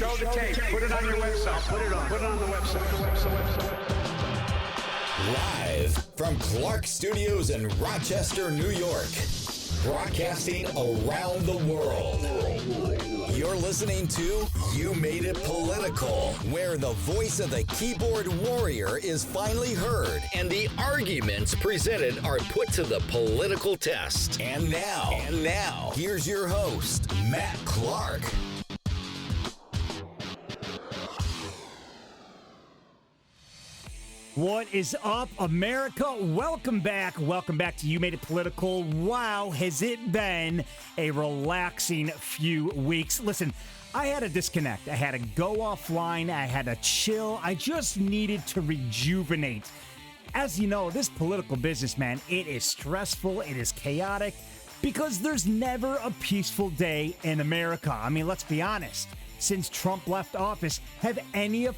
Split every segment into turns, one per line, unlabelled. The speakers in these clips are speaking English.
Show the tape. Put it on your website. Put it on the website.
Live from Clark Studios in Rochester, New York. Broadcasting around the world. You're listening to You Made It Political, where the voice of the keyboard warrior is finally heard and the arguments presented are put to the political test. And now, here's your host, Matt Clark.
What is up, America? Welcome back. Welcome back to You Made It Political. Wow, has it been a relaxing few weeks. Listen, I had to disconnect. I had to go offline. I had to chill. I just needed to rejuvenate. As you know, this political business, man, it is stressful. It is chaotic because there's never a peaceful day in America. I mean, let's be honest. Since Trump left office, have any of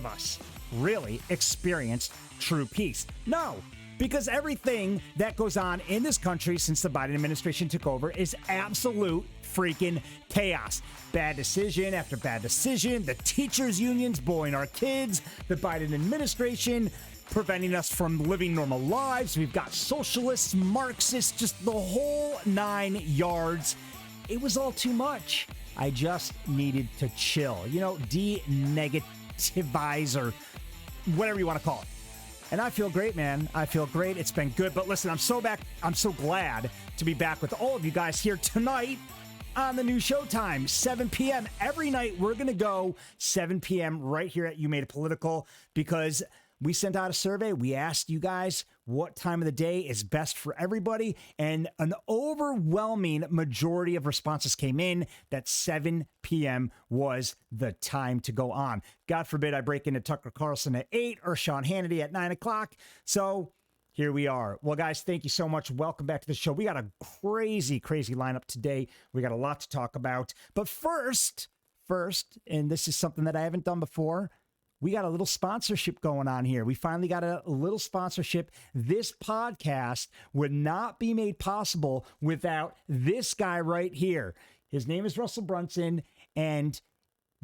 us really experienced true peace? No, because everything that goes on in this country since the Biden administration took over is absolute freaking chaos. Bad decision after bad decision, the teachers' unions bullying our kids, the Biden administration preventing us from living normal lives. We've got socialists, Marxists, just the whole 9 yards. It was all too much. I just needed to chill, de-negativize or whatever you want to call it. And I feel great, man. I feel great. It's been good. But listen, I'm so glad to be back with all of you guys here tonight on the new Showtime, 7 p.m. Every night, we're going to go 7 p.m. right here at You Made It Political because we sent out a survey. We asked you guys what time of the day is best for everybody, and an overwhelming majority of responses came in that 7 p.m. was the time to go on. God forbid I break into Tucker Carlson at 8 or Sean Hannity at 9 o'clock. So here we are. Well, guys, thank you so much. Welcome back to the show. We got a crazy lineup today. We got a lot to talk about. But first, and this is something that I haven't done before, we got a little sponsorship going on here. We finally got a little sponsorship. This podcast would not be made possible without this guy right here. His name is Russell Brunson, and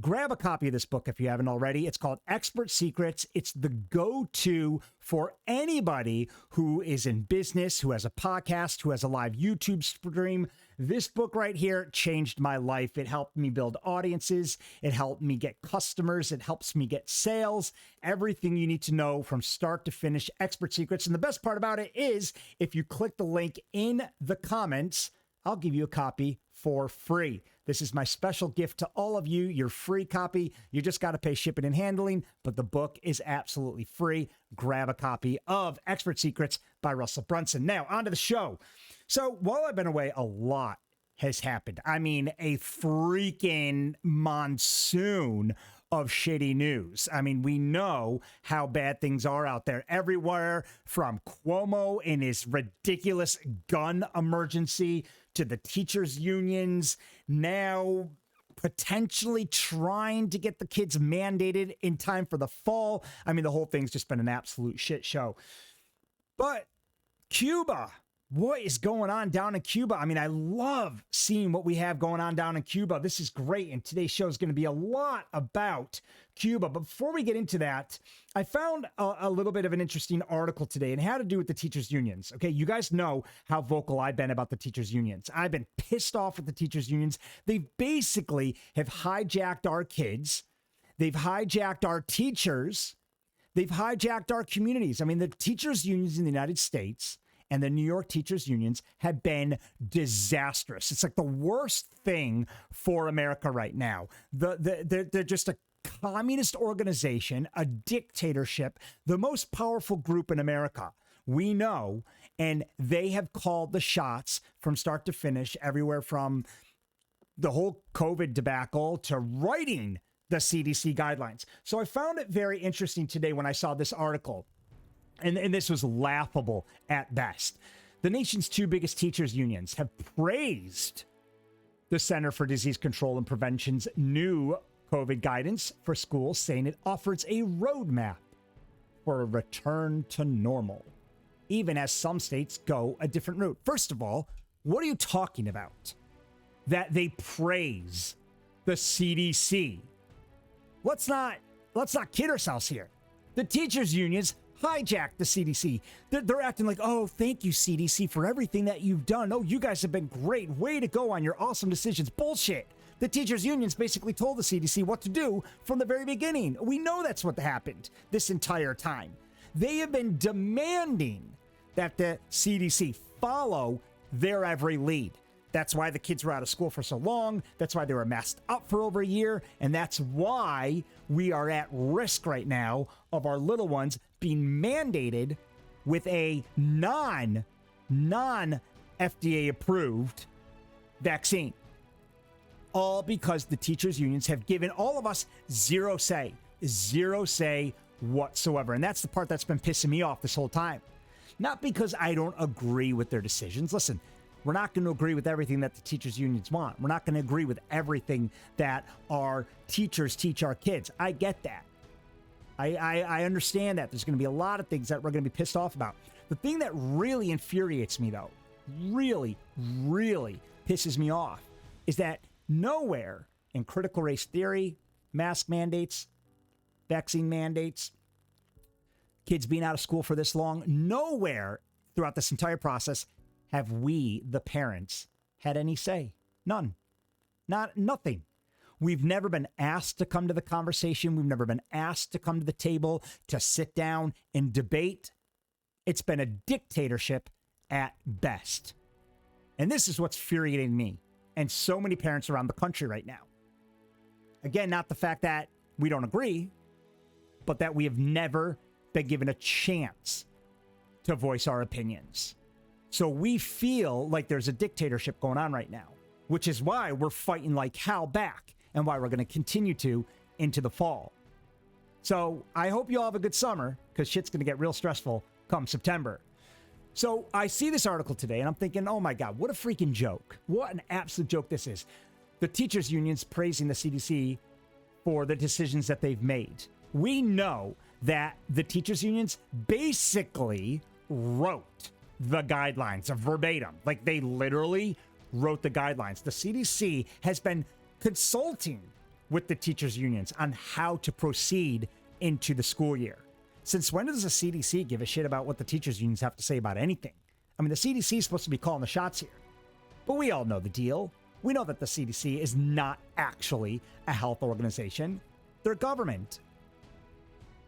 grab a copy of this book if you haven't already. It's called Expert Secrets. It's the go-to for anybody who is in business, who has a podcast, who has a live YouTube stream. This book right here changed my life. It helped me build audiences. It helped me get customers. It helps me get sales. Everything you need to know from start to finish, Expert Secrets. And the best part about it is if you click the link in the comments, I'll give you a copy for free. This is my special gift to all of you, your free copy. You just got to pay shipping and handling, but the book is absolutely free. Grab a copy of Expert Secrets by Russell Brunson. Now, on to the show. So while I've been away, a lot has happened. I mean, a freaking monsoon of shitty news. I mean, we know how bad things are out there everywhere, from Cuomo and his ridiculous gun emergency to the teachers' unions now potentially trying to get the kids mandated in time for the fall. I mean, the whole thing's just been an absolute shit show. But Cuba, what is going on down in Cuba? I mean, I love seeing what we have going on down in Cuba. This is great, and today's show is going to be a lot about Cuba. But before we get into that, I found a little bit of an interesting article today, and it had to do with the teachers' unions. Okay, you guys know how vocal I've been about the teachers' unions. I've been pissed off with the teachers' unions. They basically have hijacked our kids. They've hijacked our teachers. They've hijacked our communities. I mean, the teachers' unions in the United States and the New York teachers unions have been disastrous. It's like the worst thing for America right now. They're just a communist organization, a dictatorship, the most powerful group in America. We know, and they have called the shots from start to finish, everywhere from the whole COVID debacle to writing the CDC guidelines. So I found it very interesting today when I saw this article. And this was laughable at best. The nation's two biggest teachers' unions have praised the Center for Disease Control and Prevention's new COVID guidance for schools, saying it offers a roadmap for a return to normal, even as some states go a different route. First of all, what are you talking about? That they praise the CDC. Let's not kid ourselves here. The teachers' unions hijacked the CDC. They're acting like, oh, thank you, CDC, for everything that you've done. Oh, you guys have been great. Way to go on your awesome decisions. Bullshit. The teachers' unions basically told the CDC what to do from the very beginning. We know that's what happened this entire time. They have been demanding that the CDC follow their every lead. That's why the kids were out of school for so long. That's why they were masked up for over a year. And that's why we are at risk right now of our little ones being mandated with a non-FDA approved vaccine. All because the teachers' unions have given all of us zero say whatsoever. And that's the part that's been pissing me off this whole time. Not because I don't agree with their decisions. Listen, we're not going to agree with everything that the teachers' unions want. We're not going to agree with everything that our teachers teach our kids. I get that. I understand that. There's going to be a lot of things that we're going to be pissed off about. The thing that really infuriates me, though, really pisses me off, is that nowhere in critical race theory, mask mandates, vaccine mandates, kids being out of school for this long, nowhere throughout this entire process have we, the parents, had any say. None. Nothing. We've never been asked to come to the conversation. We've never been asked to come to the table to sit down and debate. It's been a dictatorship at best. And this is what's infuriating me and so many parents around the country right now. Again, not the fact that we don't agree, but that we have never been given a chance to voice our opinions. So we feel like there's a dictatorship going on right now, which is why we're fighting like hell back and why we're going to continue to into the fall. So I hope you all have a good summer, because shit's going to get real stressful come September. So I see this article today and I'm thinking, oh my God, what a freaking joke. What an absolute joke this is. The teachers' unions praising the CDC for the decisions that they've made. We know that the teachers' unions basically wrote the guidelines verbatim. Like, they literally wrote the guidelines. The CDC has been consulting with the teachers' unions on how to proceed into the school year. Since when does the CDC give a shit about what the teachers' unions have to say about anything? I mean, the CDC is supposed to be calling the shots here. But we all know the deal. We know that the CDC is not actually a health organization. They're government.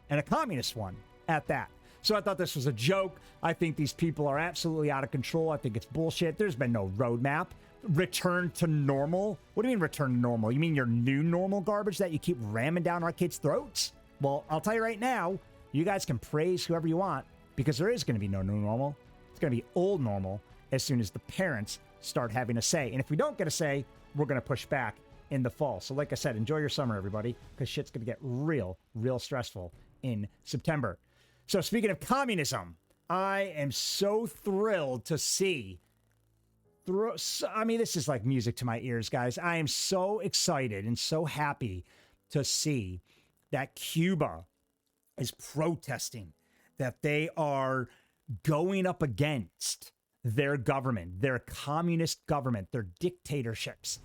And a communist one at that. So I thought this was a joke. I think these people are absolutely out of control. I think it's bullshit. There's been no roadmap. Return to normal? What do you mean return to normal? You mean your new normal garbage that you keep ramming down our kids' throats? Well, I'll tell you right now, you guys can praise whoever you want, because there is going to be no new normal. It's going to be old normal as soon as the parents start having a say. And if we don't get a say, we're going to push back in the fall. So like I said, enjoy your summer, everybody, because shit's going to get real stressful in September. So speaking of communism, I am so thrilled to see. I mean, this is like music to my ears, guys. I am so excited and so happy to see that Cuba is protesting, that they are going up against their government, their communist government, their dictatorships.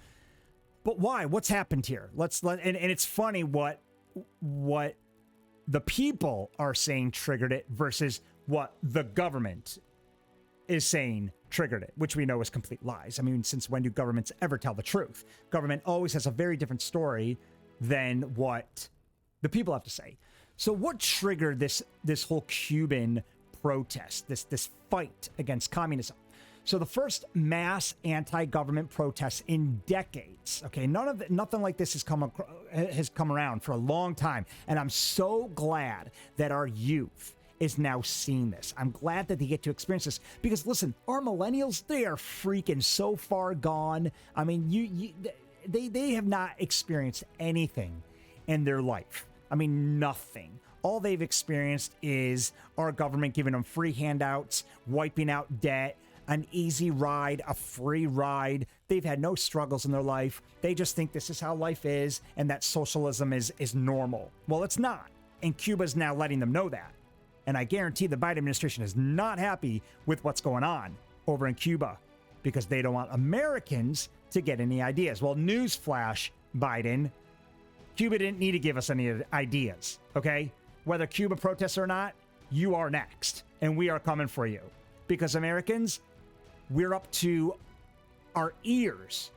But why? What's happened here? And it's funny what the people are saying triggered it versus what the government is saying triggered it, which we know is complete lies. I mean, since when do governments ever tell the truth? Government always has a very different story than what the people have to say. So what triggered this whole Cuban protest, this fight against communism? So the first mass anti-government protests in decades. Okay, nothing like this has come around for a long time, and I'm so glad that our youth is now seeing this. I'm glad that they get to experience this, because listen, our millennials, they are freaking so far gone. I mean, they have not experienced anything in their life. I mean, nothing. All they've experienced is our government giving them free handouts, wiping out debt, an easy ride, a free ride. They've had no struggles in their life. They just think this is how life is and that socialism is normal. Well, it's not. And Cuba's now letting them know that. And I guarantee the Biden administration is not happy with what's going on over in Cuba, because they don't want Americans to get any ideas. Well, newsflash, Biden, Cuba didn't need to give us any ideas, okay? Whether Cuba protests or not, you are next, and we are coming for you. Because Americans, we're up to our ears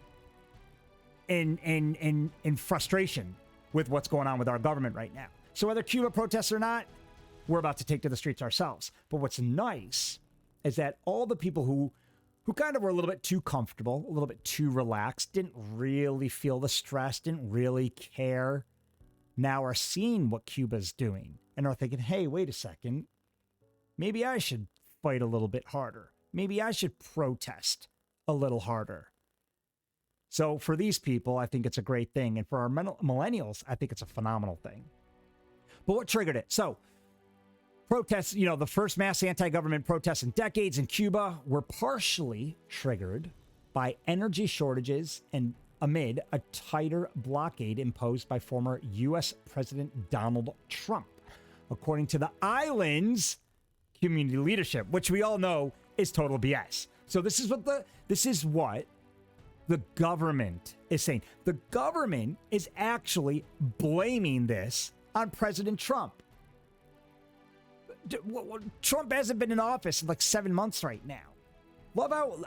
in frustration with what's going on with our government right now. So whether Cuba protests or not, we're about to take to the streets ourselves. But what's nice is that all the people who kind of were a little bit too comfortable, a little bit too relaxed, didn't really feel the stress, didn't really care, now are seeing what Cuba's doing and are thinking, hey, wait a second, maybe I should fight a little bit harder. Maybe I should protest a little harder. So for these people, I think it's a great thing. And for our millennials, I think it's a phenomenal thing. But what triggered it? So protests, the first mass anti-government protests in decades in Cuba were partially triggered by energy shortages and amid a tighter blockade imposed by former U.S. President Donald Trump, according to the island's community leadership, which we all know is total BS. So this is what the government is saying. The government is actually blaming this on President Trump. Trump hasn't been in office in like 7 months right now.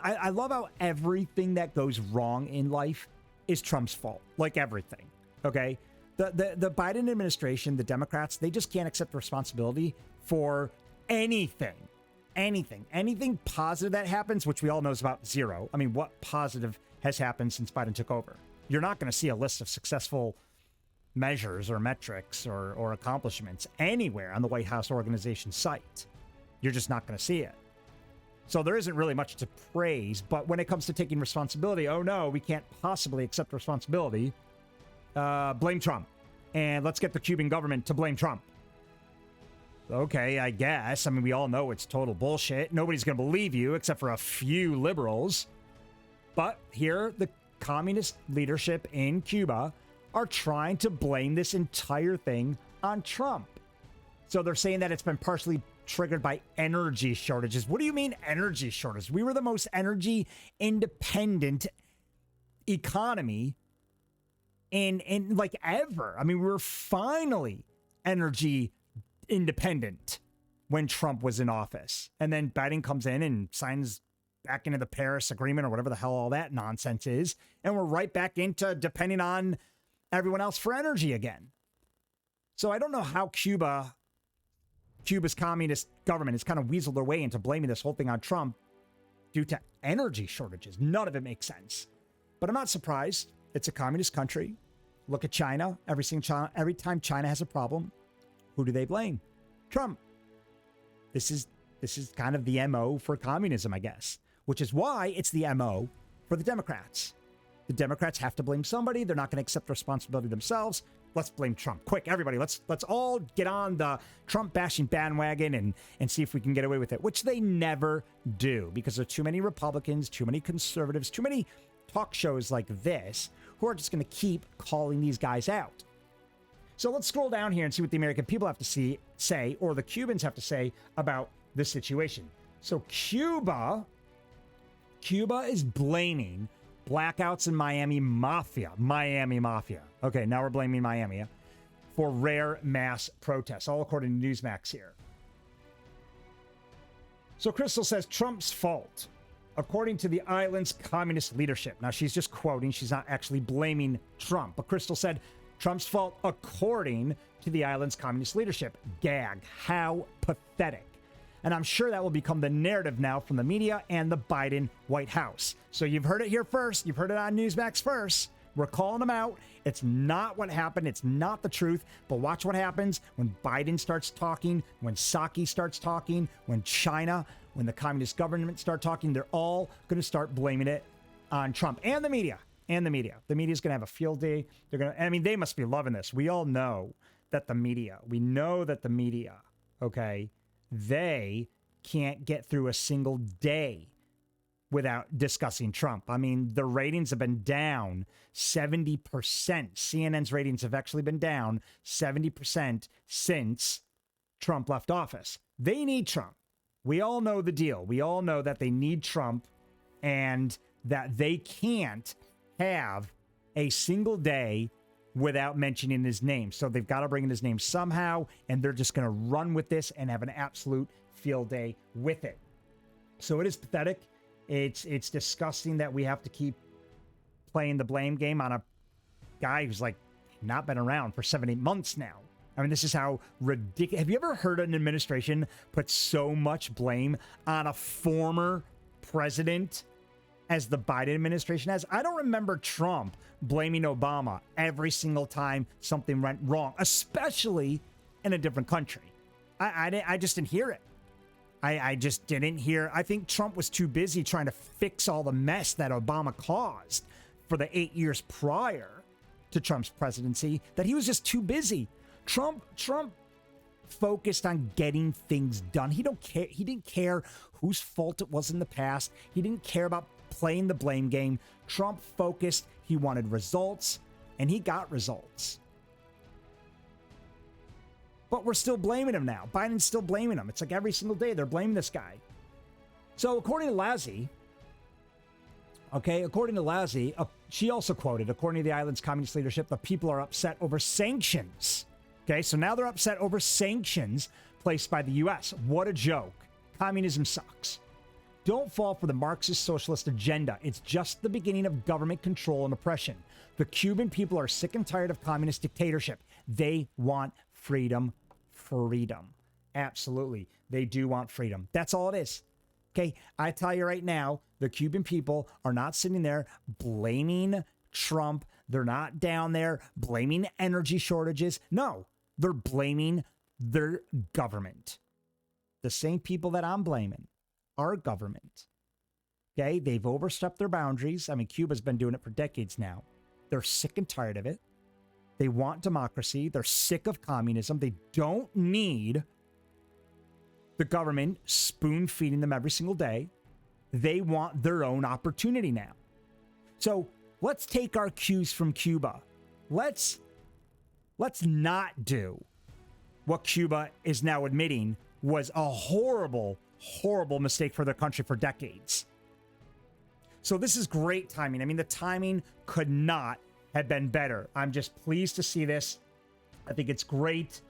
I love how everything that goes wrong in life is Trump's fault. Like everything. Okay? The Biden administration, the Democrats, they just can't accept responsibility for anything. Anything positive that happens, which we all know is about zero. I mean, what positive has happened since Biden took over? You're not going to see a list of successful measures or metrics or accomplishments anywhere on the White House organization site. You're just not going to see it. So there isn't really much to praise, but when it comes to taking responsibility, oh no, we can't possibly accept responsibility. Blame Trump. And let's get the Cuban government to blame Trump. Okay, I guess. I mean, we all know it's total bullshit. Nobody's going to believe you except for a few liberals. But here, the communist leadership in Cuba are trying to blame this entire thing on Trump. So they're saying that it's been partially triggered by energy shortages. What do you mean energy shortages? We were the most energy independent economy in like ever. I mean, we were finally energy independent when Trump was in office. And then Biden comes in and signs back into the Paris Agreement or whatever the hell all that nonsense is. And we're right back into depending on everyone else for energy again. So I don't know how Cuba's communist government has kind of weaseled their way into blaming this whole thing on Trump due to energy shortages. None of it makes sense. But I'm not surprised. It's a communist country. Look at China. Every time China has a problem, who do they blame? Trump. This is kind of the MO for communism, I guess, which is why it's the MO for the Democrats. The Democrats have to blame somebody. They're not going to accept responsibility themselves. Let's blame Trump. Quick, everybody, let's all get on the Trump bashing bandwagon and see if we can get away with it, which they never do because there are too many Republicans, too many conservatives, too many talk shows like this who are just going to keep calling these guys out. So let's scroll down here and see what the American people have to say, or the Cubans have to say about this situation. So Cuba is blaming blackouts in Miami Mafia. Okay, now we're blaming Miami for rare mass protests, all according to Newsmax here. So Crystal says Trump's fault, according to the island's communist leadership. Now she's just quoting, she's not actually blaming Trump, but Crystal said Trump's fault according to the island's communist leadership. Gag. How pathetic. And I'm sure that will become the narrative now from the media and the Biden White House. So you've heard it here first. You've heard it on Newsmax first. We're calling them out. It's not what happened. It's not the truth. But watch what happens when Biden starts talking, when Psaki starts talking, when China, when the communist government start talking. They're all going to start blaming it on Trump and the media. The media is going to have a field day. They must be loving this. We all know that the media, okay, they can't get through a single day without discussing Trump. I mean, the ratings have been down 70%. CNN's ratings have actually been down 70% since Trump left office. They need Trump. We all know the deal. We all know that they need Trump and that they can't have a single day without mentioning his name. So they've got to bring in his name somehow, and they're just going to run with this and have an absolute field day with it. So it is pathetic. It's disgusting that we have to keep playing the blame game on a guy who's like not been around for 7-8 months now. I mean, this is how ridiculous. Have you ever heard an administration put so much blame on a former president as the Biden administration has? I don't remember Trump blaming Obama every single time something went wrong, especially in a different country. I just didn't hear it. I just didn't hear. I think Trump was too busy trying to fix all the mess that Obama caused for the 8 years prior to Trump's presidency, that he was just too busy. Trump focused on getting things done. He didn't care whose fault it was in the past. He didn't care about playing the blame game. Trump focused. He wanted results, and he got results. But we're still blaming him now. Biden's still blaming him. It's like every single day they're blaming this guy. So according to Lassie, she also quoted, according to the island's communist leadership, the people are upset over sanctions. Okay, so now they're upset over sanctions placed by the U.S. What a joke. Communism sucks. Don't fall for the Marxist socialist agenda. It's just the beginning of government control and oppression. The Cuban people are sick and tired of communist dictatorship. They want freedom. Freedom. Absolutely. They do want freedom. That's all it is. Okay, I tell you right now, the Cuban people are not sitting there blaming Trump. They're not down there blaming energy shortages. No, they're blaming their government. The same people that I'm blaming, our government. Okay, they've overstepped their boundaries. I mean, Cuba's been doing it for decades now. They're sick and tired of it. They want democracy. They're sick of communism. They don't need the government spoon feeding them every single day. They want their own opportunity now. So let's take our cues from Cuba. Let's not do what Cuba is now admitting was a horrible, horrible mistake for their country for decades. So this is great timing. I mean, the timing could not have been better. I'm just pleased to see this. I think it's great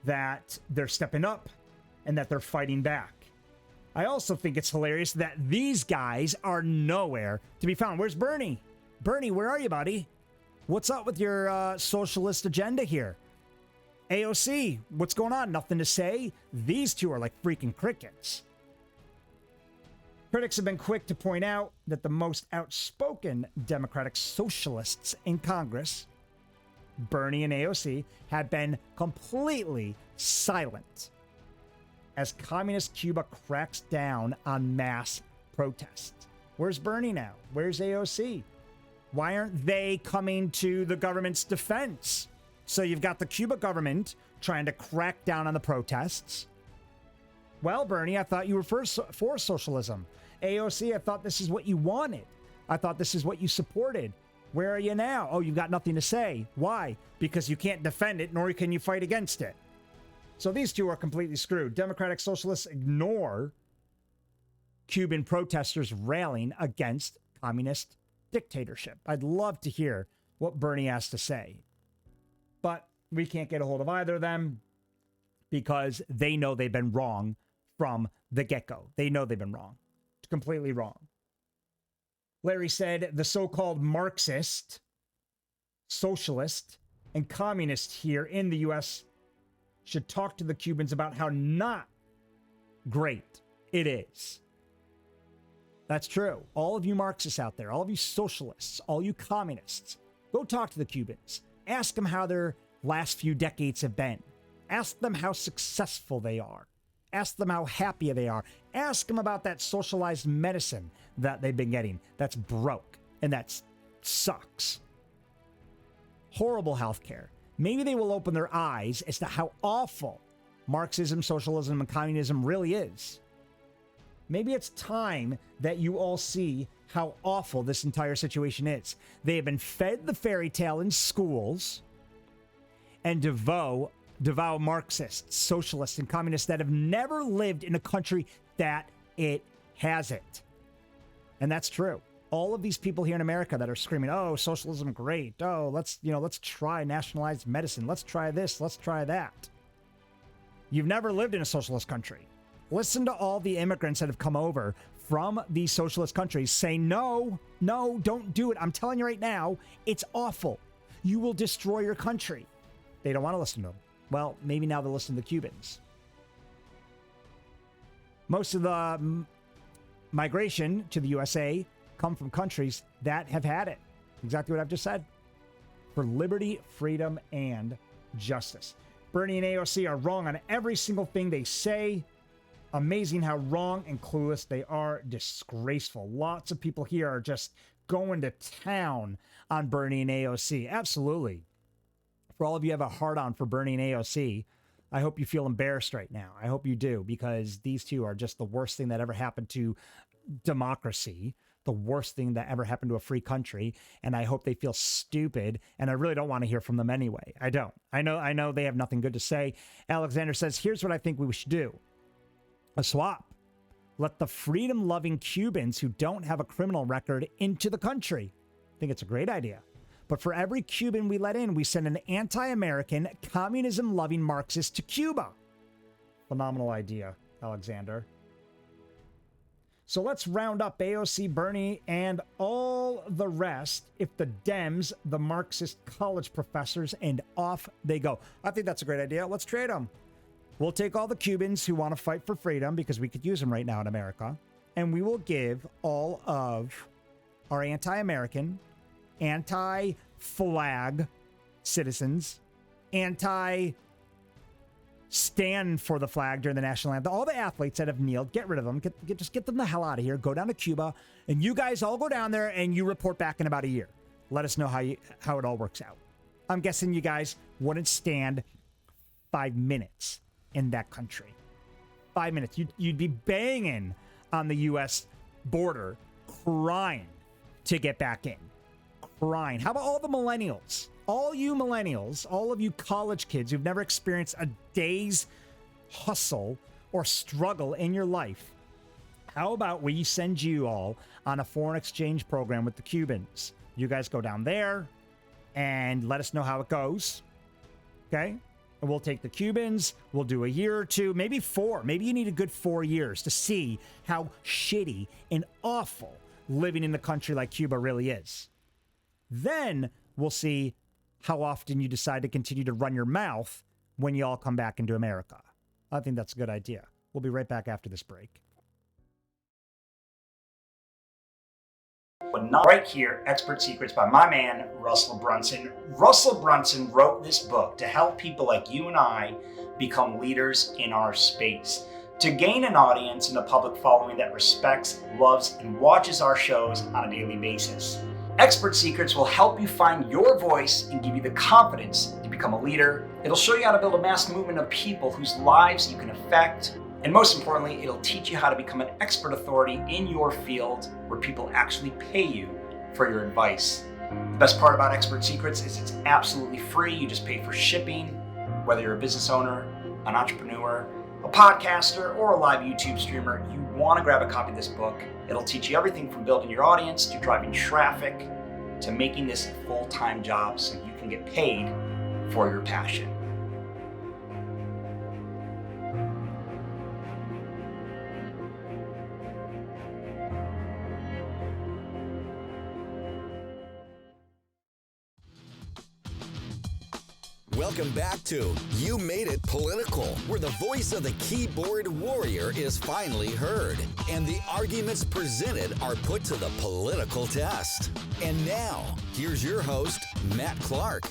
that they're stepping up and that they're fighting back. I also think it's hilarious that these guys are nowhere to be found. Where's Bernie? Bernie, where are you, buddy? What's up with your socialist agenda here? AOC, what's going on? Nothing to say? These two are like freaking crickets. Critics have been quick to point out that the most outspoken Democratic socialists in Congress, Bernie and AOC, have been completely silent as communist Cuba cracks down on mass protests. Where's Bernie now? Where's AOC? Why aren't they coming to the government's defense? So you've got the Cuba government trying to crack down on the protests. Well, Bernie, I thought you were for socialism. AOC, I thought this is what you wanted. I thought this is what you supported. Where are you now? Oh, you've got nothing to say. Why? Because you can't defend it, nor can you fight against it. So these two are completely screwed. Democratic socialists ignore Cuban protesters railing against communist dictatorship. I'd love to hear what Bernie has to say. But we can't get a hold of either of them because they know they've been wrong from the get-go. They know they've been wrong. Completely wrong. Larry said the so-called Marxist, socialist, and communist here in the U.S. should talk to the Cubans about how not great it is. That's true. All of you Marxists out there, all of you socialists, all you communists, go talk to the Cubans. Ask them how their last few decades have been. Ask them how successful they are. Ask them how happy they are. Ask them about that socialized medicine that they've been getting that's broke and that sucks. Horrible healthcare. Maybe they will open their eyes as to how awful Marxism, socialism, and communism really is. Maybe it's time that you all see how awful this entire situation is. They have been fed the fairy tale in schools and devout Marxists, socialists, and communists that have never lived in a country that it has it. And that's true. All of these people here in America that are screaming, "Oh, socialism, great. Oh, let's try nationalized medicine. Let's try this. Let's try that." You've never lived in a socialist country. Listen to all the immigrants that have come over from these socialist countries saying, no, don't do it. I'm telling you right now, it's awful. You will destroy your country. They don't want to listen to them. Well, maybe now they'll listen to the Cubans. Most of the migration to the USA come from countries that have had it. Exactly what I've just said. For liberty, freedom, and justice. Bernie and AOC are wrong on every single thing they say. Amazing how wrong and clueless they are. Disgraceful. Lots of people here are just going to town on Bernie and AOC. Absolutely. For all of you who have a hard-on for Bernie and AOC, I hope you feel embarrassed right now. I hope you do, because these two are just the worst thing that ever happened to democracy, the worst thing that ever happened to a free country, and I hope they feel stupid, and I really don't want to hear from them anyway. I don't. I know they have nothing good to say. Alexander says, here's what I think we should do. A swap. Let the freedom-loving Cubans who don't have a criminal record into the country. I think it's a great idea. But for every Cuban we let in, we send an anti-American, communism-loving Marxist to Cuba. Phenomenal idea, Alexander. So let's round up AOC, Bernie, and all the rest, if the Dems, the Marxist college professors, and off they go. I think that's a great idea. Let's trade them. We'll take all the Cubans who want to fight for freedom, because we could use them right now in America, and we will give all of our anti-American, anti-flag citizens, stand for the flag during the national anthem, all the athletes that have kneeled, get rid of them, just get them the hell out of here, go down to Cuba, and you guys all go down there and you report back in about a year. Let us know how it all works out. I'm guessing you guys wouldn't stand 5 minutes in that country. 5 minutes. You'd be banging on the U.S. border, crying to get back in. Crying. How about all the millennials? All you millennials, all of you college kids who've never experienced a day's hustle or struggle in your life. How about we send you all on a foreign exchange program with the Cubans? You guys go down there and let us know how it goes. Okay? And we'll take the Cubans. We'll do a year or two, maybe 4. Maybe you need a good 4 years to see how shitty and awful living in a country like Cuba really is. Then we'll see how often you decide to continue to run your mouth when you all come back into America. I think that's a good idea. We'll be right back after this break.
But not right here, Expert Secrets by my man, Russell Brunson. Russell Brunson wrote this book to help people like you and I become leaders in our space, to gain an audience and a public following that respects, loves, and watches our shows on a daily basis. Expert Secrets will help you find your voice and give you the confidence to become a leader. It'll show you how to build a mass movement of people whose lives you can affect. And most importantly, it'll teach you how to become an expert authority in your field where people actually pay you for your advice. The best part about Expert Secrets is it's absolutely free. You just pay for shipping. Whether you're a business owner, an entrepreneur, a podcaster, or a live YouTube streamer, you want to grab a copy of this book. It'll teach you everything from building your audience to driving traffic to making this a full-time job so you can get paid for your passion.
Welcome back to You Made It Political, where the voice of the keyboard warrior is finally heard, and the arguments presented are put to the political test. And now, here's your host, Matt Clark.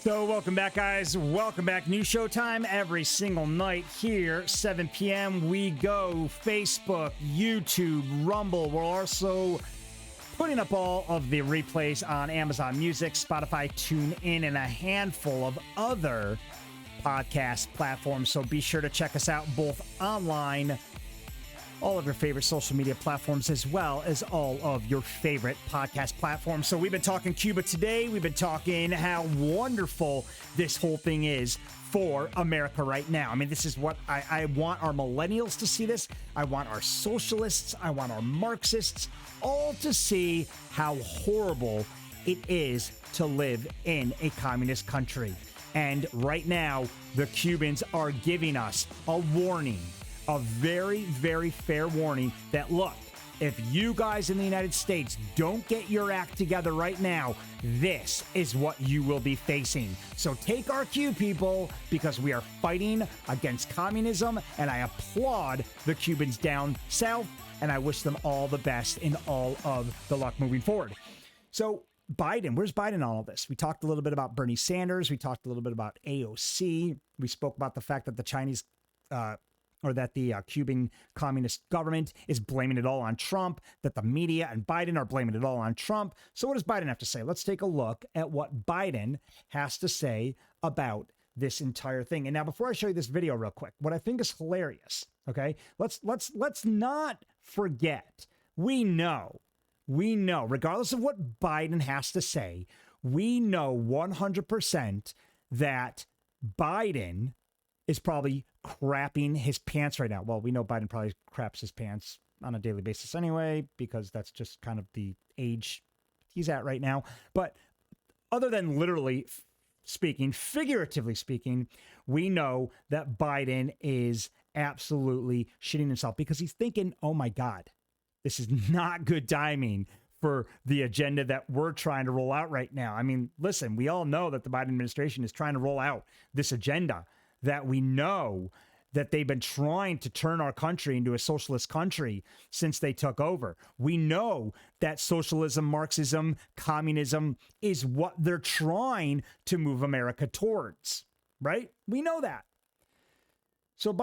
So welcome back, guys. Welcome back. New show time every single night here, 7 p.m. We go. Facebook, YouTube, Rumble. We're also putting up all of the replays on Amazon Music, Spotify, TuneIn, and a handful of other podcast platforms. So be sure to check us out both online all of your favorite social media platforms, as well as all of your favorite podcast platforms. So we've been talking Cuba today. We've been talking how wonderful this whole thing is for America right now. I mean, this is what I want our millennials to see this. I want our socialists. I want our Marxists all to see how horrible it is to live in a communist country. And right now, the Cubans are giving us a warning, a very, very fair warning that, look, if you guys in the United States don't get your act together right now, this is what you will be facing. So take our cue, people, because we are fighting against communism, and I applaud the Cubans down south, and I wish them all the best in all of the luck moving forward. So Biden, where's Biden in all of this? We talked a little bit about Bernie Sanders. We talked a little bit about AOC. We spoke about the fact that the Chinese, the Cuban communist government is blaming it all on Trump, that the media and Biden are blaming it all on Trump. So what does Biden have to say? Let's take a look at what Biden has to say about this entire thing. And now, before I show you this video real quick, what I think is hilarious, okay? Let's not forget, we know, regardless of what Biden has to say, we know 100% that Biden is probably crapping his pants right now. Well, we know Biden probably craps his pants on a daily basis anyway, because that's just kind of the age he's at right now. But other than literally speaking, figuratively speaking, we know that Biden is absolutely shitting himself because he's thinking, oh my God, this is not good timing for the agenda that we're trying to roll out right now. I mean, listen, we all know that the Biden administration is trying to roll out this agenda that we know that they've been trying to turn our country into a socialist country since they took over. We know that socialism, Marxism, communism is what they're trying to move America towards, right? We know that. So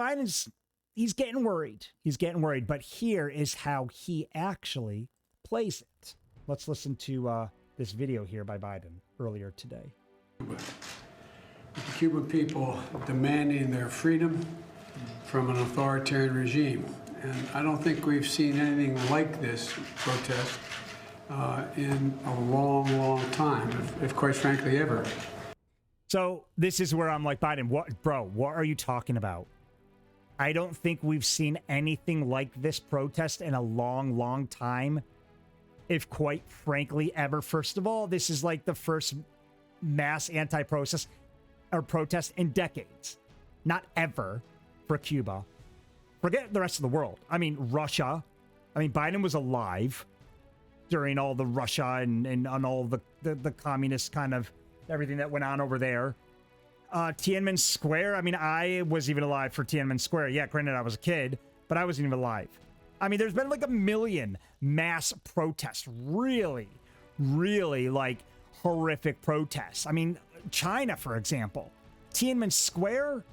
he's getting worried. He's getting worried. But here is how he actually plays it. Let's listen to this video here by Biden earlier today.
The Cuban people demanding their freedom from an authoritarian regime. And I don't think we've seen anything like this protest in a long, long time, if quite frankly ever.
So this is where I'm like, Biden, what are you talking about? I don't think we've seen anything like this protest in a long, long time, if quite frankly ever. First of all, this is like the first mass anti-protest in decades. Not ever for Cuba. Forget the rest of the world. I mean, Russia. I mean, Biden was alive during all the Russia and on all the communist kind of everything that went on over there. Tiananmen Square. I mean, I was even alive for Tiananmen Square. Yeah, granted, I was a kid, but I wasn't even alive. I mean, there's been like 1 million mass protests. Really, really like horrific protests. I mean, China, for example. Tiananmen Square.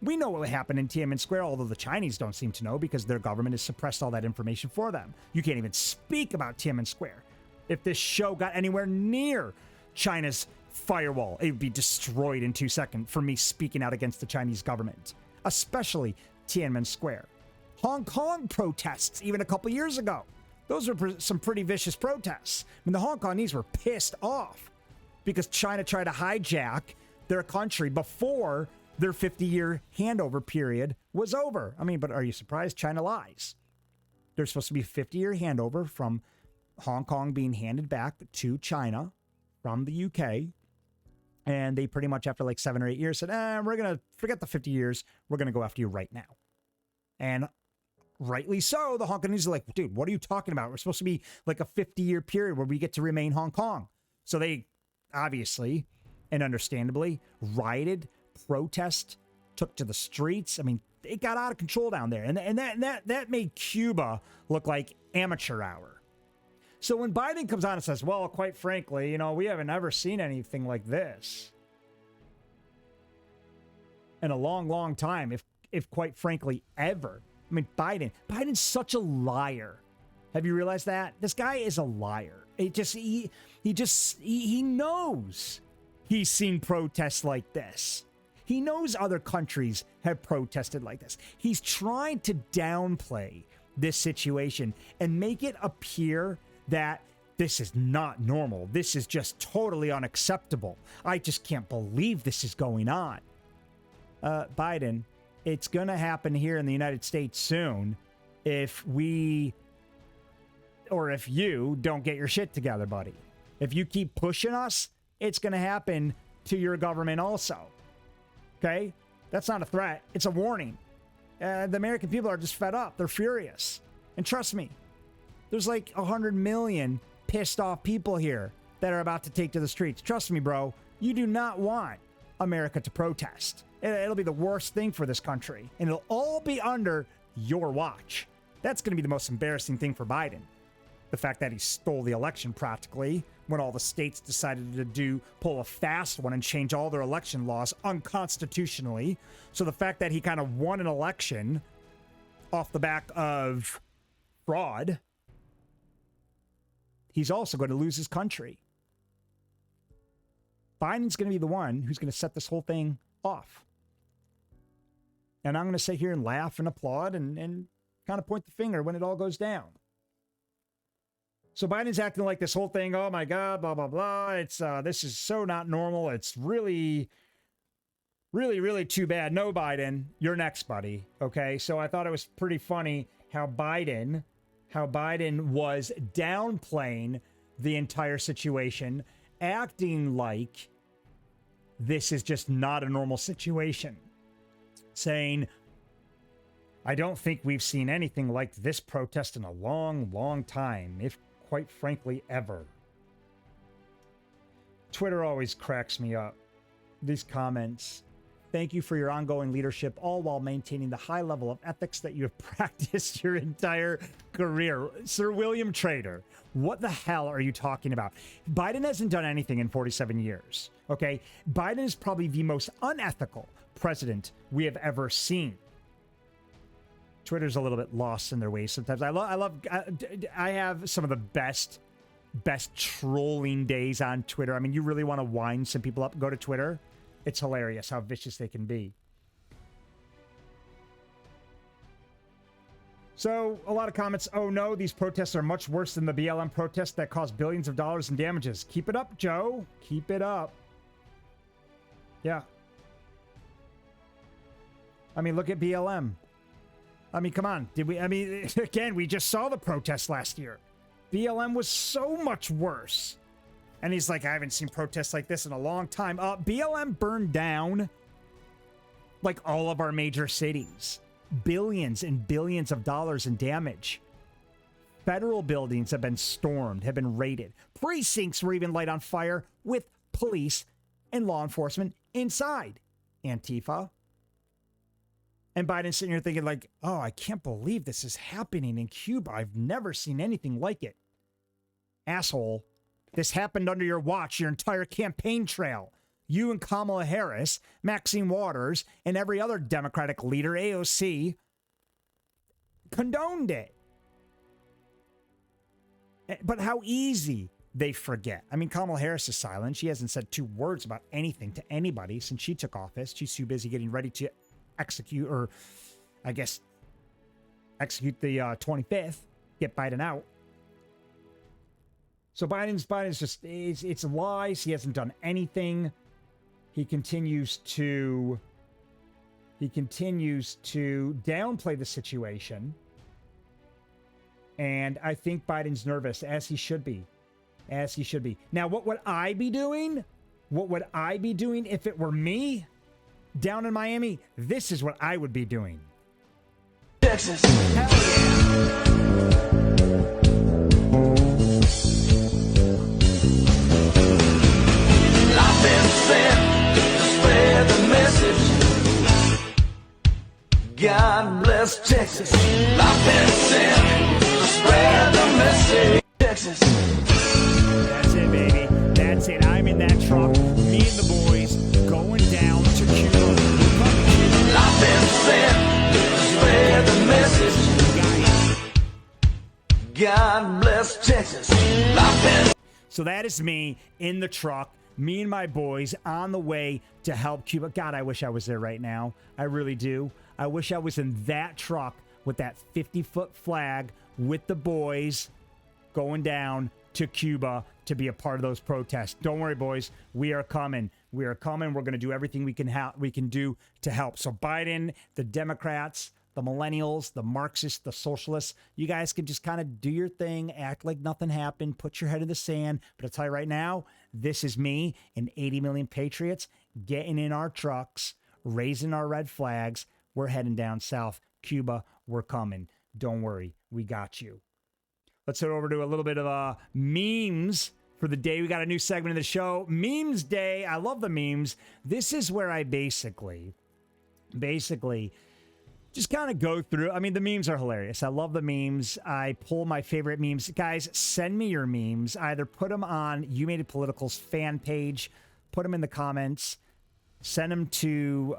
We know what happened in Tiananmen Square, although the Chinese don't seem to know because their government has suppressed all that information for them. You can't even speak about Tiananmen Square. If this show got anywhere near China's firewall, it would be destroyed in 2 seconds for me speaking out against the Chinese government, especially Tiananmen Square. Hong Kong protests, even a couple years ago. Those were some pretty vicious protests. I mean, the Hong Kongese were pissed off because China tried to hijack their country before their 50-year handover period was over. I mean, but are you surprised? China lies. There's supposed to be a 50-year handover from Hong Kong being handed back to China from the UK. And they pretty much, after like 7 or 8 years, said, we're going to forget the 50 years. We're going to go after you right now. And rightly so, the Hong Kongese are like, dude, what are you talking about? We're supposed to be like a 50-year period where we get to remain Hong Kong. So they obviously and understandably rioted, protest, took to the streets. I mean, it got out of control down there. And that made Cuba look like amateur hour. So when Biden comes on and says, well, quite frankly, we haven't ever seen anything like this in a long, long time, if quite frankly, ever. I mean, Biden's such a liar. Have you realized that? This guy is a liar. He knows he's seen protests like this. He knows other countries have protested like this. He's trying to downplay this situation and make it appear that this is not normal. This is just totally unacceptable. I just can't believe this is going on. Biden, it's going to happen here in the United States soon if we, or if you don't get your shit together, buddy. If you keep pushing us, it's going to happen to your government also. Okay? That's not a threat. It's a warning. The American people are just fed up. They're furious. And trust me, there's like 100 million pissed off people here that are about to take to the streets. Trust me, bro. You do not want America to protest. It'll be the worst thing for this country. And it'll all be under your watch. That's going to be the most embarrassing thing for Biden. The fact that he stole the election practically when all the states decided to pull a fast one and change all their election laws unconstitutionally. So the fact that he kind of won an election off the back of fraud, he's also going to lose his country. Biden's going to be the one who's going to set this whole thing off. And I'm going to sit here and laugh and applaud and kind of point the finger when it all goes down. So Biden's acting like this whole thing, oh my God, blah, blah, blah. It's this is so not normal. It's really, really, really too bad. No, Biden, you're next, buddy. Okay, so I thought it was pretty funny how Biden was downplaying the entire situation, acting like this is just not a normal situation. Saying, I don't think we've seen anything like this protest in a long, long time, if quite frankly, ever. Twitter always cracks me up. These comments. Thank you for your ongoing leadership, all while maintaining the high level of ethics that you have practiced your entire career. Sir William Trader, what the hell are you talking about? Biden hasn't done anything in 47 years, okay? Biden is probably the most unethical president we have ever seen. Twitter's a little bit lost in their ways sometimes. I have some of the best trolling days on Twitter. I mean, you really want to wind some people up, go to Twitter. It's hilarious how vicious they can be. So, a lot of comments. Oh no, these protests are much worse than the BLM protests that caused billions of dollars in damages. Keep it up, Joe. Keep it up. Yeah. I mean, look at BLM. I mean, come on. Again, we just saw the protests last year. BLM was so much worse. And he's like, I haven't seen protests like this in a long time. BLM burned down like all of our major cities. Billions and billions of dollars in damage. Federal buildings have been stormed, have been raided. Precincts were even lit on fire with police and law enforcement inside. Antifa. And Biden's sitting here thinking like, oh, I can't believe this is happening in Cuba. I've never seen anything like it. Asshole. This happened under your watch, your entire campaign trail. You and Kamala Harris, Maxine Waters, and every other Democratic leader, AOC, condoned it. But how easy they forget. I mean, Kamala Harris is silent. She hasn't said two words about anything to anybody since she took office. She's too busy getting ready to execute, or I guess execute the 25th, get Biden out. So Biden's just, it's lies. He hasn't done anything. He continues to downplay the situation. And I think Biden's nervous, as he should be. As he should be. Now, what would I be doing? What would I be doing if it were me down in Miami? This is what I would be doing.
Texas.
Hell yeah.
I've been sent to spread the message. God bless Texas. I've been sent to spread the message. Texas.
That's it, baby. That's it. I'm in that truck. Me and the boys going down to Cuba.
I've been sent to spread the message. God bless Texas. I've been.
So that is me in the truck. Me and my boys on the way to help Cuba. God, I wish I was there right now. I really do. I wish I was in that truck with with that 50-foot flag with the boys going down to Cuba to be a part of those protests. Don't worry, boys. We are coming. We are coming. We're going to do everything we can do to help. So Biden, the Democrats, the millennials, the Marxists, the socialists, you guys can just kind of do your thing, act like nothing happened, put your head in the sand. But I'll tell you right now, this is me and 80 million patriots getting in our trucks, raising our red flags. We're heading down south. Cuba, we're coming. Don't worry. We got you. Let's head over to a little bit of memes for the day. We got a new segment of the show, Memes Day. I love the memes. This is where I basically just kind of go through. I mean, the memes are hilarious. I love the memes. I pull my favorite memes. Guys, send me your memes. Either put them on You Made It Political's fan page, put them in the comments, send them to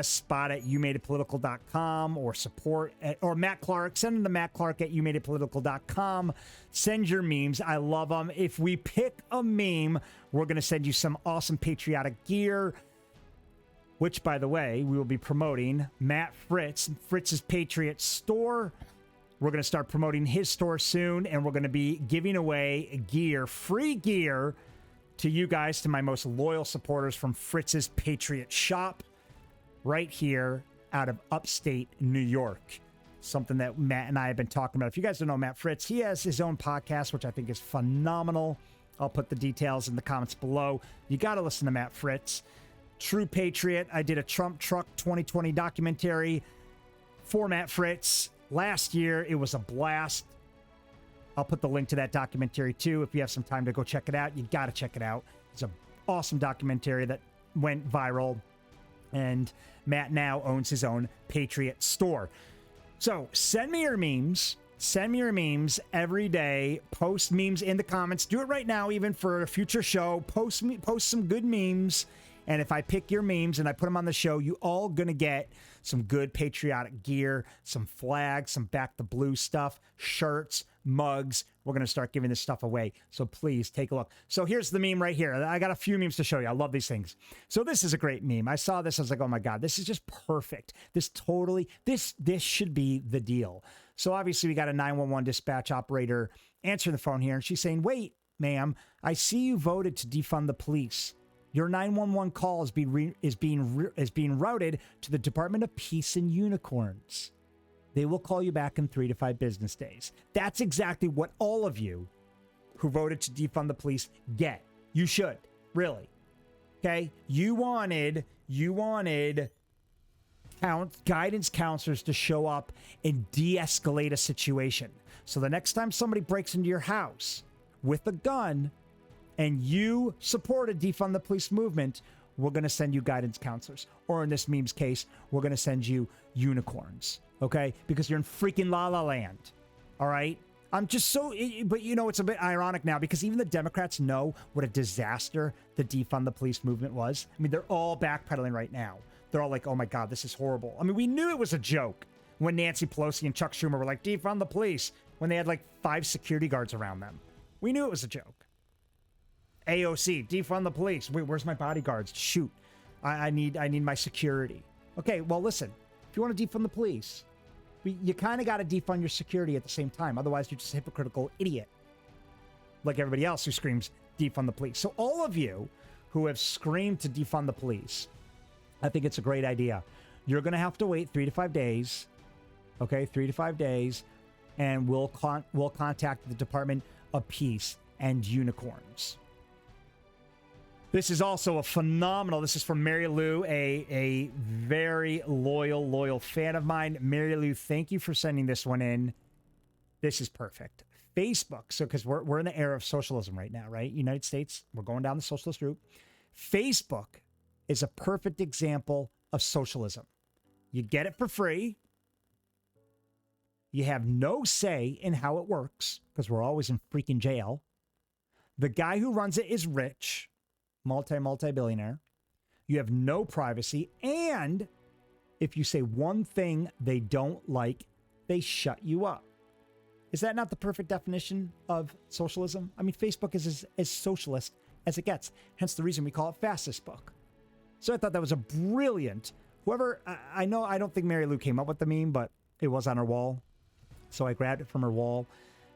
spot at youmadeitpolitical.com or support or Matt Clark. Send them to Matt Clark at youmadeitpolitical.com. Send your memes. I love them. If we pick a meme, we're going to send you some awesome patriotic gear, which, by the way, we will be promoting Matt Fritz's Patriot Store. We're going to start promoting his store soon, and we're going to be giving away gear, free gear, to you guys, to my most loyal supporters from Fritz's Patriot Shop right here out of upstate New York. Something that Matt and I have been talking about. If you guys don't know Matt Fritz, he has his own podcast, which I think is phenomenal. I'll put the details in the comments below. You got to listen to Matt Fritz. True Patriot. I did a Trump Truck 2020 documentary for Matt Fritz last year. It was a blast. I'll put the link to that documentary too. If you have some time to go check it out, you got to check it out. It's an awesome documentary that went viral. And Matt now owns his own Patriot Store. So send me your memes. Send me your memes every day. Post memes in the comments. Do it right now, even for a future show. Post some good memes. And if I pick your memes and I put them on the show, you all going to get some good patriotic gear, some flags, some Back the Blue stuff, shirts, mugs. We're going to start giving this stuff away. So please take a look. So here's the meme right here. I got a few memes to show you. I love these things. So this is a great meme. I saw this. I was like, oh my God, this is just perfect. This should be the deal. So obviously we got a 911 dispatch operator answering the phone here. And she's saying, wait, ma'am, I see you voted to defund the police. Your 911 call is being routed to the Department of Peace and Unicorns. They will call you back in 3 to 5 business days. That's exactly what all of you who voted to defund the police get. You should, really. Okay? You wanted guidance counselors to show up and de-escalate a situation. So the next time somebody breaks into your house with a gun and you support a defund the police movement, we're going to send you guidance counselors. Or in this meme's case, we're going to send you unicorns. Okay? Because you're in freaking La La Land. All right? I'm just so... But, it's a bit ironic now because even the Democrats know what a disaster the defund the police movement was. I mean, they're all backpedaling right now. They're all like, oh my God, this is horrible. I mean, we knew it was a joke when Nancy Pelosi and Chuck Schumer were like, defund the police, when they had like 5 security guards around them. We knew it was a joke. AOC, defund the police. Wait, where's my bodyguards? Shoot. I need my security. Okay, well, listen. If you want to defund the police, you kind of got to defund your security at the same time. Otherwise, you're just a hypocritical idiot. Like everybody else who screams, defund the police. So all of you who have screamed to defund the police, I think it's a great idea. You're going to have to wait 3 to 5 days. Okay, 3 to 5 days. And we'll contact the Department of Peace and Unicorns. This is also a phenomenal. This is from Mary Lou, a very loyal fan of mine. Mary Lou, thank you for sending this one in. This is perfect. Facebook. So, because we're in the era of socialism right now, right? United States, we're going down the socialist route. Facebook is a perfect example of socialism. You get it for free. You have no say in how it works because we're always in freaking jail. The guy who runs it is rich. Multi-billionaire. You have no privacy. And if you say one thing they don't like, they shut you up. Is that not the perfect definition of socialism? I mean, Facebook is as socialist as it gets. Hence the reason we call it Fascist book. So I thought that was a brilliant Whoever, I know, I don't think Mary Lou came up with the meme, but it was on her wall. So I grabbed it from her wall,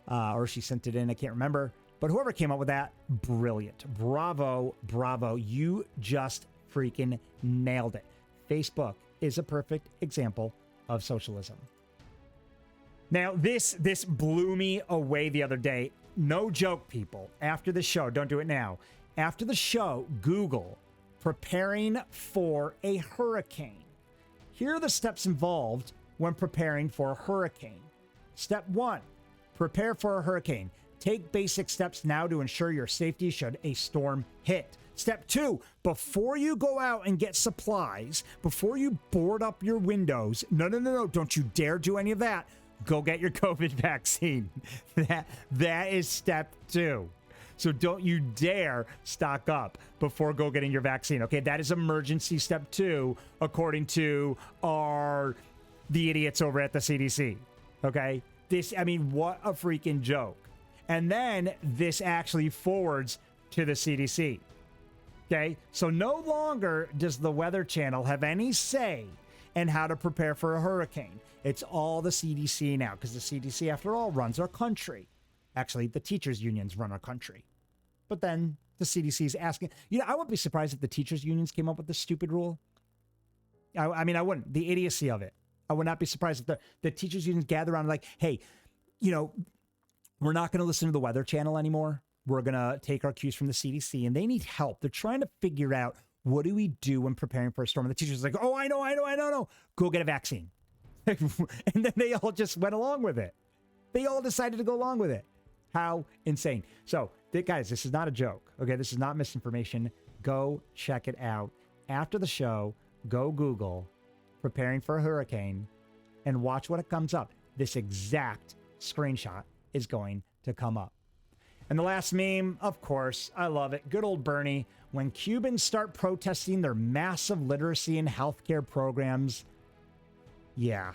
or she sent it in. I can't remember. But whoever came up with that, brilliant. Bravo, bravo. You just freaking nailed it. Facebook is a perfect example of socialism. Now, this blew me away the other day. No joke, people. After the show, don't do it now. After the show, Google preparing for a hurricane. Here are the steps involved when preparing for a hurricane. Step 1, prepare for a hurricane. Take basic steps now to ensure your safety should a storm hit. Step 2, before you go out and get supplies, before you board up your windows, no, don't you dare do any of that. Go get your COVID vaccine. That is step 2. So don't you dare stock up before go getting your vaccine. Okay, that is emergency step 2, according to the idiots over at the CDC. Okay, what a freaking joke. And then this actually forwards to the CDC. Okay, so no longer does the Weather Channel have any say in how to prepare for a hurricane. It's all the CDC now, because the CDC, after all, runs our country. Actually, the teachers' unions run our country. But then the CDC is asking, I wouldn't be surprised if the teachers' unions came up with this stupid rule. I wouldn't. The idiocy of it. I would not be surprised if the teachers' unions gather around like, hey, we're not going to listen to the Weather Channel anymore. We're going to take our cues from the CDC, and they need help. They're trying to figure out, what do we do when preparing for a storm? And the teacher's like, oh, I know. Go get a vaccine. And then they all just went along with it. They all decided to go along with it. How insane. So, guys, this is not a joke. Okay, this is not misinformation. Go check it out. After the show, go Google preparing for a hurricane and watch what it comes up. This exact screenshot is going to come up. And the last meme, of course, I love it. Good old Bernie. When Cubans start protesting their massive literacy and healthcare programs, yeah.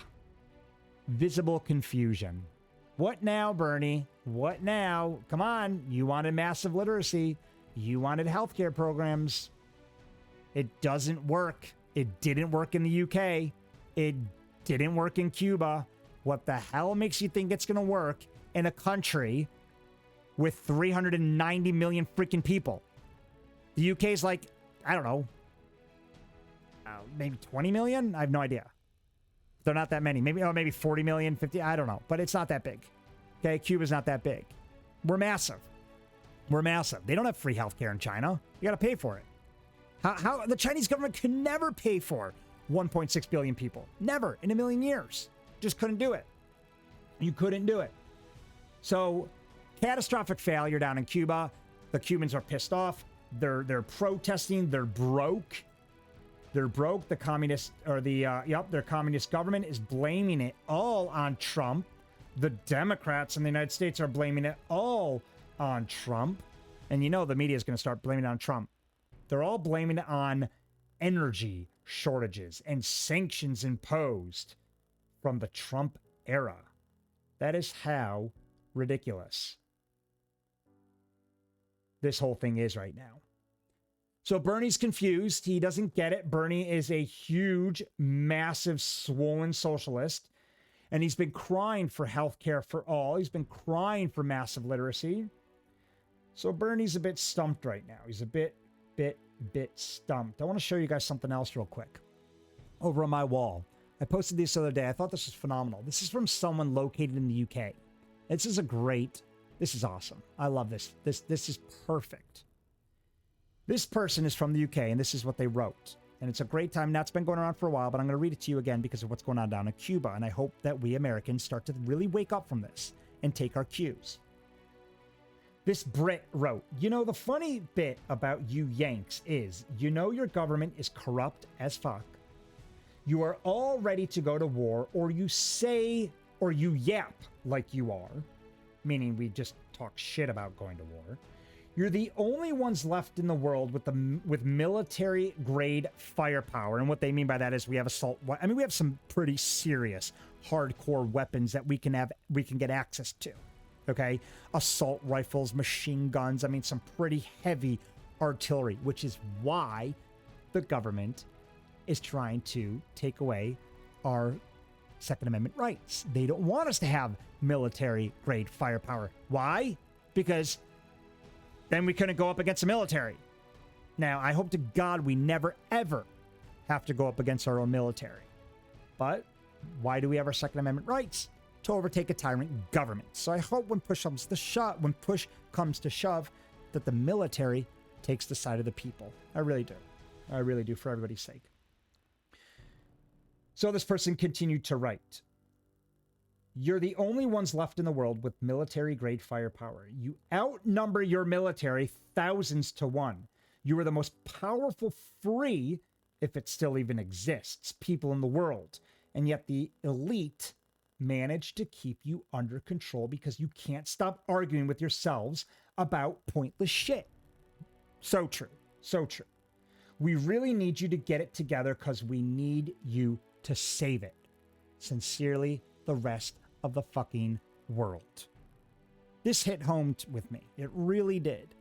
Visible confusion. What now, Bernie? What now? Come on. You wanted massive literacy. You wanted healthcare programs. It doesn't work. It didn't work in the UK. It didn't work in Cuba. What the hell makes you think it's going to work in a country with 390 million freaking people? The UK is like, I don't know, maybe 20 million? I have no idea. They're not that many. Maybe 40 million, 50, I don't know. But it's not that big. Okay, Cuba's not that big. We're massive. They don't have free healthcare in China. You got to pay for it. How the Chinese government can never pay for 1.6 billion people. Never in a million years. Just couldn't do it. You couldn't do it. So, catastrophic failure down in Cuba. The Cubans are pissed off. They're protesting. They're broke. They're broke. The communist their communist government is blaming it all on Trump. The Democrats in the United States are blaming it all on Trump. And the media is going to start blaming it on Trump. They're all blaming it on energy shortages and sanctions imposed from the Trump era. That is how ridiculous this whole thing is right now. So Bernie's confused. He doesn't get it. Bernie is a huge, massive, swollen socialist. And he's been crying for healthcare for all. He's been crying for massive literacy. So Bernie's a bit stumped right now. He's a bit stumped. I want to show you guys something else real quick. Over on my wall. I posted this the other day. I thought this was phenomenal. This is from someone located in the UK. This is awesome. I love this. This is perfect. This person is from the UK, and this is what they wrote. And it's a great time. Now, it's been going around for a while, but I'm going to read it to you again because of what's going on down in Cuba. And I hope that we Americans start to really wake up from this and take our cues. This Brit wrote, the funny bit about you Yanks is, your government is corrupt as fuck. You are all ready to go to war, or you say, or you yap like you are, meaning we just talk shit about going to war. You're the only ones left in the world with military grade firepower. And what they mean by that is we have we have some pretty serious hardcore weapons that we can get access to. Okay? Assault rifles, machine guns, some pretty heavy artillery, which is why the government is trying to take away our Second Amendment rights. They don't want us to have military-grade firepower. Why? Because then we couldn't go up against the military. Now, I hope to God we never, ever have to go up against our own military. But why do we have our Second Amendment rights? To overtake a tyrant government. So I hope when push comes to shove, that the military takes the side of the people. I really do. I really do, for everybody's sake. So this person continued to write, "You're the only ones left in the world with military-grade firepower. You outnumber your military thousands to one. You are the most powerful free, if it still even exists, people in the world. And yet the elite manage to keep you under control because you can't stop arguing with yourselves about pointless shit." So true. So true. "We really need you to get it together because we need you to save it. Sincerely, the rest of the fucking world." This hit home with me. It really did.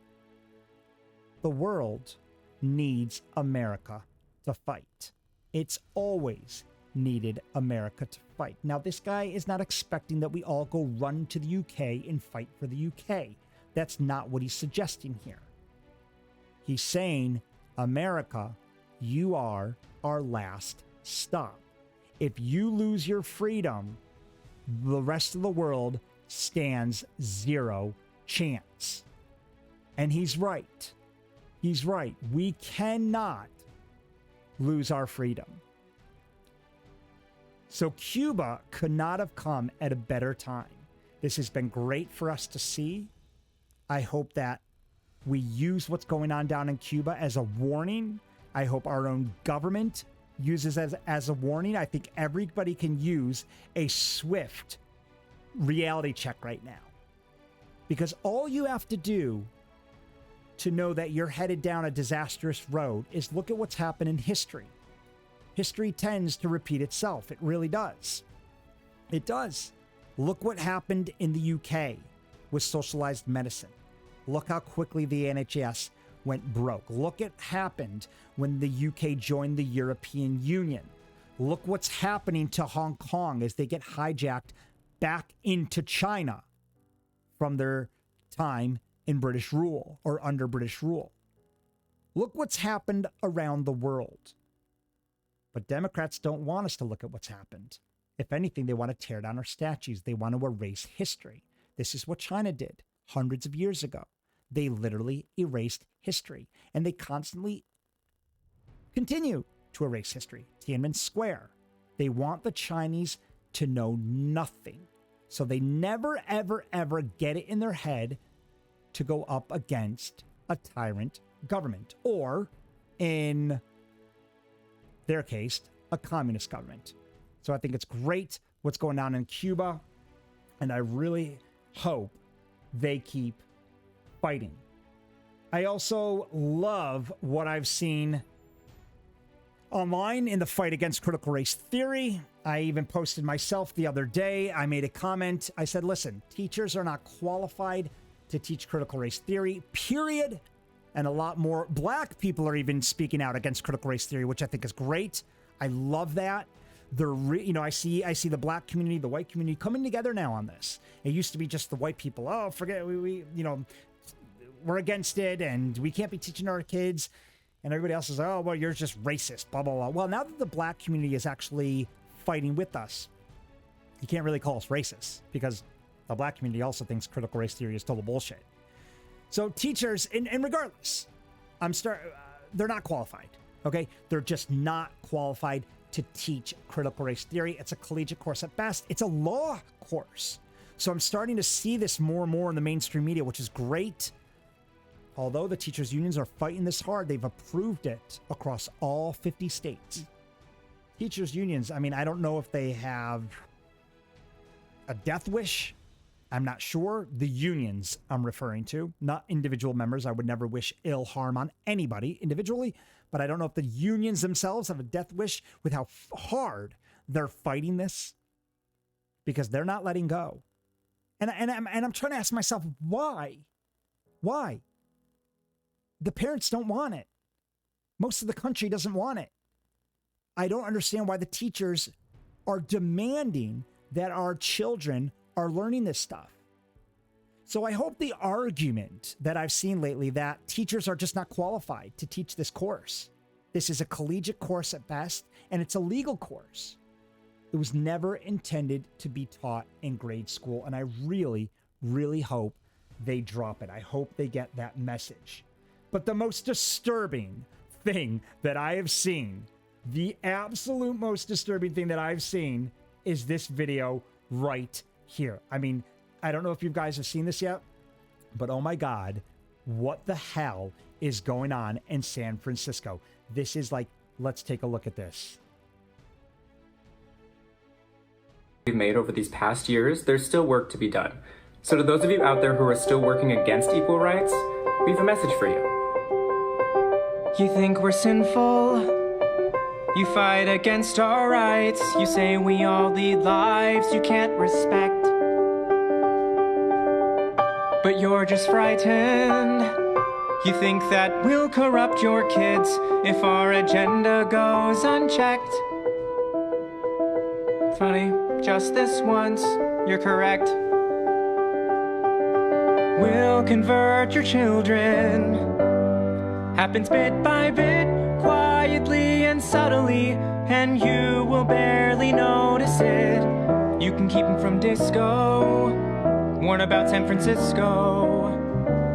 The world needs America to fight. It's always needed America to fight. Now, this guy is not expecting that we all go run to the UK and fight for the UK. That's not what he's suggesting here. He's saying, America, you are our last stop. If you lose your freedom, the rest of the world stands zero chance. And he's right. He's right. We cannot lose our freedom. So Cuba could not have come at a better time. This has been great for us to see. I hope that we use what's going on down in Cuba as a warning. I hope our own government uses as a warning. I think everybody can use a swift reality check right now. Because all you have to do to know that you're headed down a disastrous road is look at what's happened in history. History tends to repeat itself. It really does. It does. Look what happened in the UK with socialized medicine. Look how quickly the NHS went broke. Look what happened when the UK joined the European Union. Look what's happening to Hong Kong as they get hijacked back into China from their time in British rule or under British rule. Look what's happened around the world. But Democrats don't want us to look at what's happened. If anything, they want to tear down our statues. They want to erase history. This is what China did hundreds of years ago. They literally erased history, and they constantly continue to erase history. Tiananmen Square. They want the Chinese to know nothing. So they never, ever, ever get it in their head to go up against a tyrant government, or in their case, a communist government. So I think it's great what's going on in Cuba, and I really hope they keep fighting. I also love what I've seen online in the fight against critical race theory. I even posted myself the other day. I made a comment. I said, listen, teachers are not qualified to teach critical race theory, period. And a lot more black people are even speaking out against critical race theory, which I think is great. I love that. I see the black community, the white community coming together now on this. It used to be just the white people. Oh, forget we're against it and we can't be teaching our kids. And everybody else is, oh, well, you're just racist, blah, blah, blah. Well, now that the black community is actually fighting with us, you can't really call us racist because the black community also thinks critical race theory is total bullshit. So teachers, and regardless, they're not qualified, okay? They're just not qualified to teach critical race theory. It's a collegiate course at best. It's a law course. So I'm starting to see this more and more in the mainstream media, which is great. Although the teachers' unions are fighting this hard, they've approved it across all 50 states. Teachers' unions, I mean, I don't know if they have a death wish. I'm not sure. The unions I'm referring to, not individual members. I would never wish ill harm on anybody individually, but I don't know if the unions themselves have a death wish with how hard they're fighting this, because they're not letting go. And I'm trying to ask myself, why? Why? The parents don't want it. Most of the country doesn't want it. I don't understand why the teachers are demanding that our children are learning this stuff. So I hope the argument that I've seen lately that teachers are just not qualified to teach this course. This is a collegiate course at best, and it's a legal course. It was never intended to be taught in grade school, and I really, really hope they drop it. I hope they get that message. But the most disturbing thing that I have seen, the absolute most disturbing thing that I've seen, is this video right here. I mean, I don't know if you guys have seen this yet, but oh my God, what the hell is going on in San Francisco? This is like, let's take a look at this.
We've made over these past years, there's still work to be done. So to those of you out there who are still working against equal rights, we have a message for you. You think we're sinful? You fight against our rights. You say we all lead lives you can't respect. But you're just frightened. You think that we'll corrupt your kids if our agenda goes unchecked. Funny, just this once, you're correct. We'll convert your children. Happens bit by bit, quietly and subtly, and you will barely notice it. You can keep them from disco, warn about San Francisco,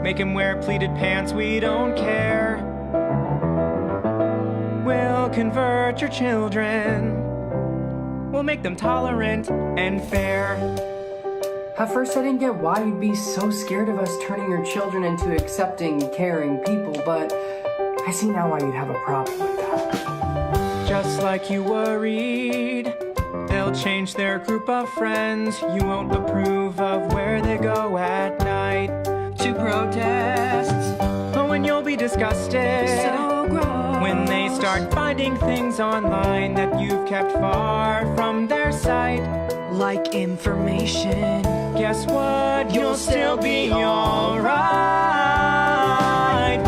make him wear pleated pants, we don't care. We'll convert your children. We'll make them tolerant and fair.
At first I didn't get why you'd be so scared of us turning your children into accepting, caring people, but I see now why you'd have a problem with that.
Just like you worried, they'll change their group of friends. You won't approve of where they go at night to protests. Oh, and you'll be disgusted so gross when they start finding things online that you've kept far from their sight. Like information. Guess what? You'll still be alright.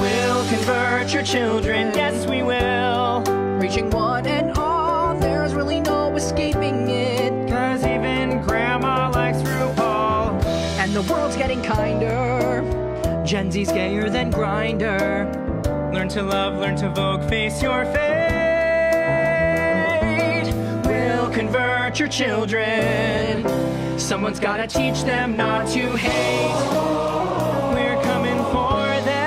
We'll convert your children, yes we will.
Reaching one and all, there's really no escaping it.
'Cause even grandma likes RuPaul.
And the world's getting kinder.
Gen Z's gayer than Grindr. Learn to love, learn to vogue, face your fate. We'll convert your children. Someone's gotta teach them not to hate. We're coming for them.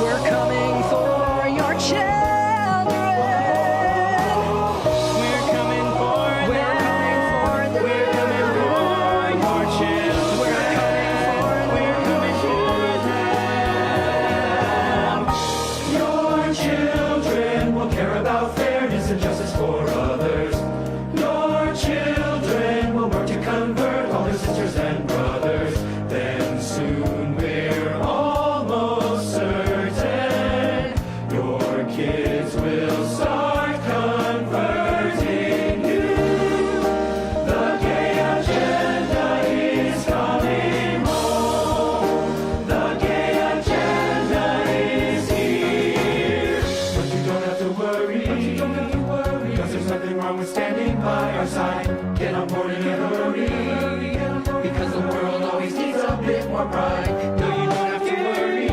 We're coming for your children.
We're coming for
We're
them.
coming for them.
We're coming for your children.
We're coming for them.
We're coming for them.
Your children will care about fairness and justice for others. Your children will work to convert all their sisters and brothers. Then soon we're almost certain your kids will start converting you. The gay agenda is coming home. The gay agenda is here. But you don't have to worry. Because there's nothing wrong with standing by our side. Get on board in a hurry. Because the world always needs a bit more pride. No, you don't have to worry.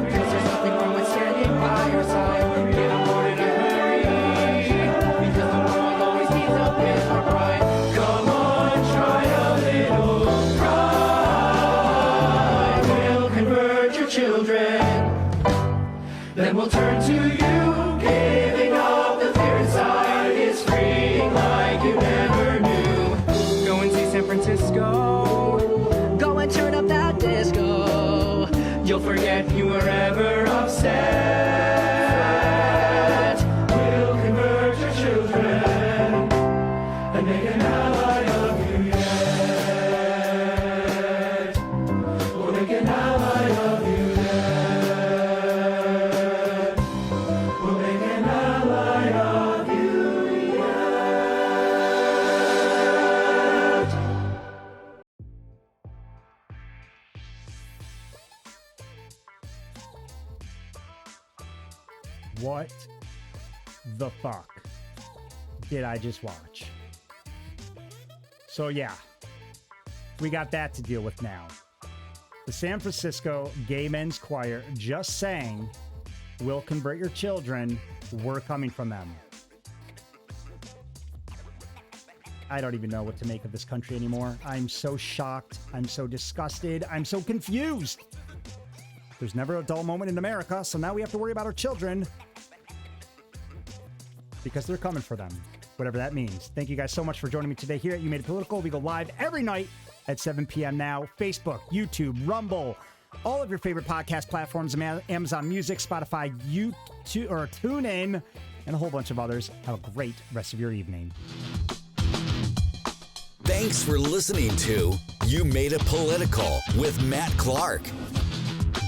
Because there's nothing wrong with standing by our side. Get on board in a hurry. Because the world always needs a bit more pride. Come on, try a little pride. We'll convert your children. Then we'll turn to you. Giving up the fear inside is freeing like you never knew.
Go and see San Francisco.
Go and turn up that disco.
You'll forget you were ever upset.
We'll convert your children and make an ally of you yet. We'll make an ally of you yet. We'll
the fuck did I just watch? So yeah, we got that to deal with now. The San Francisco Gay Men's Choir just sang, "We'll convert your children, we're coming from them." I don't even know what to make of this country anymore. I'm so shocked. I'm so disgusted. I'm so confused. There's never a dull moment in America, so now we have to worry about our children because they're coming for them, whatever that means. Thank you guys so much for joining me today here at You Made It Political. We go live every night at 7 p.m. now. Facebook, YouTube, Rumble, all of your favorite podcast platforms, Amazon Music, Spotify, YouTube, or TuneIn, and a whole bunch of others. Have a great rest of your evening.
Thanks for listening to You Made It Political with Matt Clark.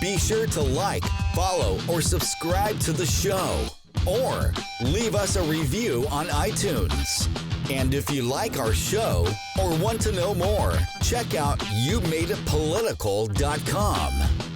Be sure to like, follow, or subscribe to the show, or leave us a review on iTunes. And if you like our show or want to know more, check out YouMadeItPolitical.com.